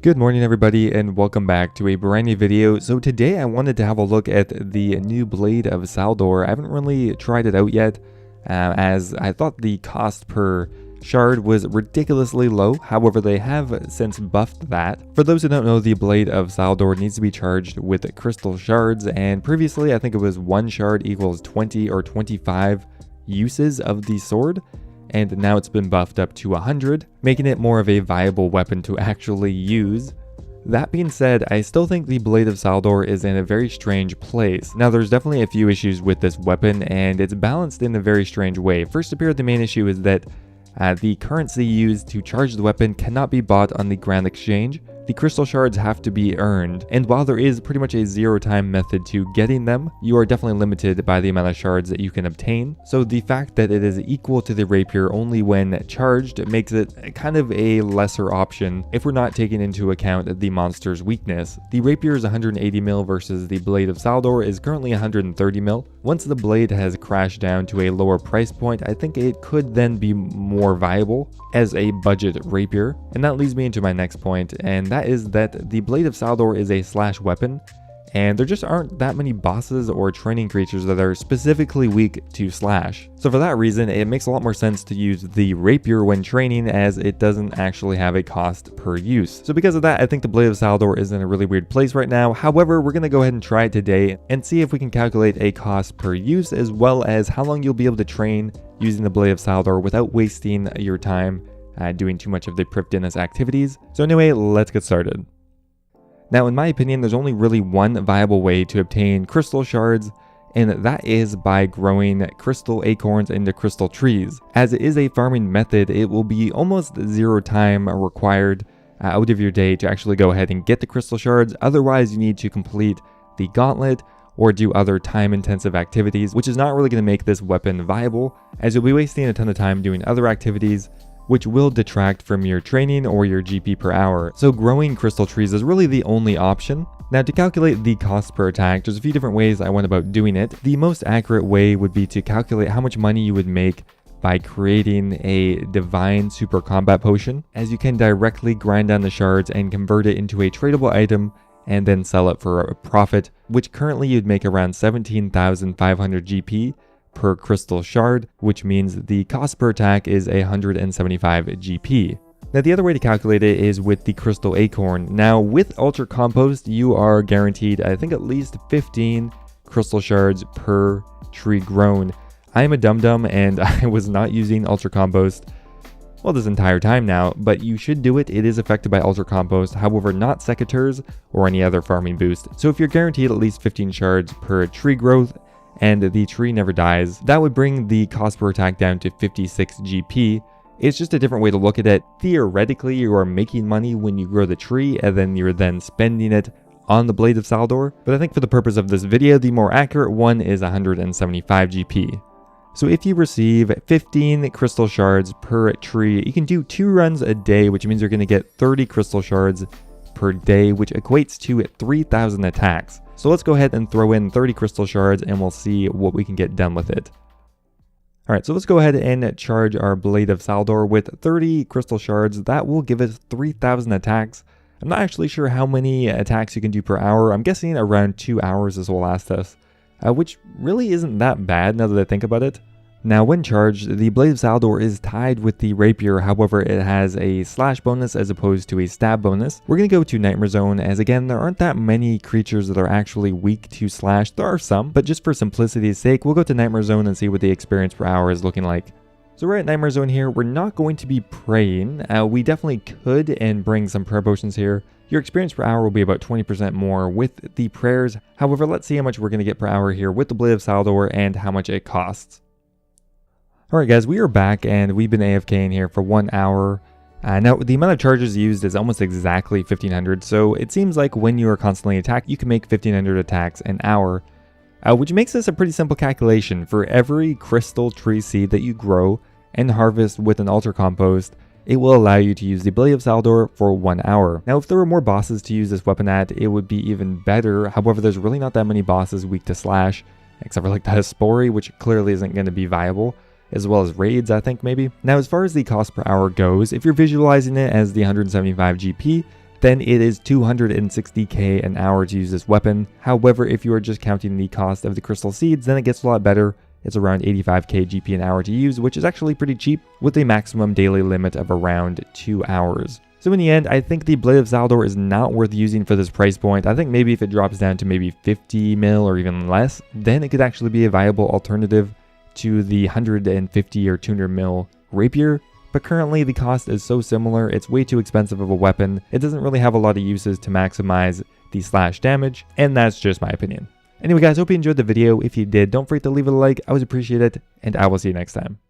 Good morning everybody and welcome back to a brand new video. So today I wanted to have a look at the new blade of Saeldor. I haven't really tried it out yet as I thought the cost per shard was ridiculously low. However, they have since buffed that. For those who don't know, the blade of Saeldor needs to be charged with crystal shards, and previously I think it was 1 shard equals 20 or 25 uses of the sword. And now it's been buffed up to 100, making it more of a viable weapon to actually use. That being said, I still think the Blade of Saeldor is in a very strange place. Now there's definitely a few issues with this weapon, and it's balanced in a very strange way. First appear, the main issue is that the currency used to charge the weapon cannot be bought on the Grand Exchange. The crystal shards have to be earned, and while there is pretty much a zero-time method to getting them, you are definitely limited by the amount of shards that you can obtain. So the fact that it is equal to the rapier only when charged makes it kind of a lesser option if we're not taking into account the monster's weakness. The rapier is 180 mil versus the Blade of Saeldor is currently 130 mil. Once the blade has crashed down to a lower price point, I think it could then be more viable as a budget rapier. And that leads me into my next point, and that is that the Blade of Saeldor is a slash weapon, and there just aren't that many bosses or training creatures that are specifically weak to slash. So for that reason, it makes a lot more sense to use the rapier when training, as it doesn't actually have a cost per use. So because of that, I think the Blade of Saeldor is in a really weird place right now. However, we're going to go ahead and try it today and see if we can calculate a cost per use, as well as how long you'll be able to train using the Blade of Saeldor without wasting your time doing too much of the Prifddinas activities. So anyway, let's get started. Now, in my opinion, there's only really one viable way to obtain crystal shards, and that is by growing crystal acorns into crystal trees. As it is a farming method, it will be almost zero time required out of your day to actually go ahead and get the crystal shards. Otherwise, you need to complete the gauntlet or do other time-intensive activities, which is not really going to make this weapon viable, as you'll be wasting a ton of time doing other activities, which will detract from your training or your GP per hour. So growing crystal trees is really the only option. Now, to calculate the cost per attack, there's a few different ways I went about doing it. The most accurate way would be to calculate how much money you would make by creating a divine super combat potion, as you can directly grind down the shards and convert it into a tradable item and then sell it for a profit, which currently you'd make around 17,500 GP per crystal shard, which means the cost per attack is 175 GP. Now, the other way to calculate it is with the crystal acorn. Now, with Ultra Compost, you are guaranteed, I think, at least 15 crystal shards per tree grown. I am a dum-dum and I was not using Ultra Compost, well, this entire time now, but you should do it. It is affected by Ultra Compost, however, not secateurs or any other farming boost. So if you're guaranteed at least 15 shards per tree growth, and the tree never dies, that would bring the cost per attack down to 56 GP. It's just a different way to look at it. Theoretically, you are making money when you grow the tree, and then you're then spending it on the Blade of Saeldor. But I think for the purpose of this video, the more accurate one is 175 GP. So if you receive 15 crystal shards per tree, you can do 2 runs a day, which means you're going to get 30 crystal shards per day, which equates to 3,000 attacks. So let's go ahead and throw in 30 crystal shards and we'll see what we can get done with it. Alright, so let's go ahead and charge our Blade of Saeldor with 30 crystal shards. That will give us 3,000 attacks. I'm not actually sure how many attacks you can do per hour. I'm guessing around 2 hours this will last us, which really isn't that bad now that I think about it. Now, when charged, the Blade of Saeldor is tied with the rapier, however, it has a slash bonus as opposed to a stab bonus. We're going to go to Nightmare Zone, as again, there aren't that many creatures that are actually weak to slash. There are some, but just for simplicity's sake, we'll go to Nightmare Zone and see what the experience per hour is looking like. So we're at Nightmare Zone here. We're not going to be praying. We definitely could and bring some prayer potions here. Your experience per hour will be about 20% more with the prayers. However, let's see how much we're going to get per hour here with the Blade of Saeldor and how much it costs. Alright guys, we are back and we've been AFKing here for 1 hour. Now, the amount of charges used is almost exactly 1,500, so it seems like when you are constantly attacked, you can make 1,500 attacks an hour, which makes this a pretty simple calculation. For every crystal tree seed that you grow and harvest with an Ultra Compost, it will allow you to use the Blade of Saeldor for 1 hour. Now, if there were more bosses to use this weapon at, it would be even better. However, there's really not that many bosses weak to slash, except for like that Spori, which clearly isn't going to be viable, as well as raids, I think, maybe. Now, as far as the cost per hour goes, if you're visualizing it as the 175 GP, then it is 260k an hour to use this weapon. However, if you are just counting the cost of the crystal seeds, then it gets a lot better. It's around 85k GP an hour to use, which is actually pretty cheap, with a maximum daily limit of around 2 hours. So in the end, I think the Blade of Saeldor is not worth using for this price point. I think maybe if it drops down to maybe 50 mil or even less, then it could actually be a viable alternative to the 150 or 200 mil rapier. But currently the cost is so similar, it's way too expensive of a weapon. It doesn't really have a lot of uses to maximize the slash damage, and that's just my opinion. Anyway guys, hope you enjoyed the video. If you did, don't forget to leave it a like, I would appreciate it, and I will see you next time.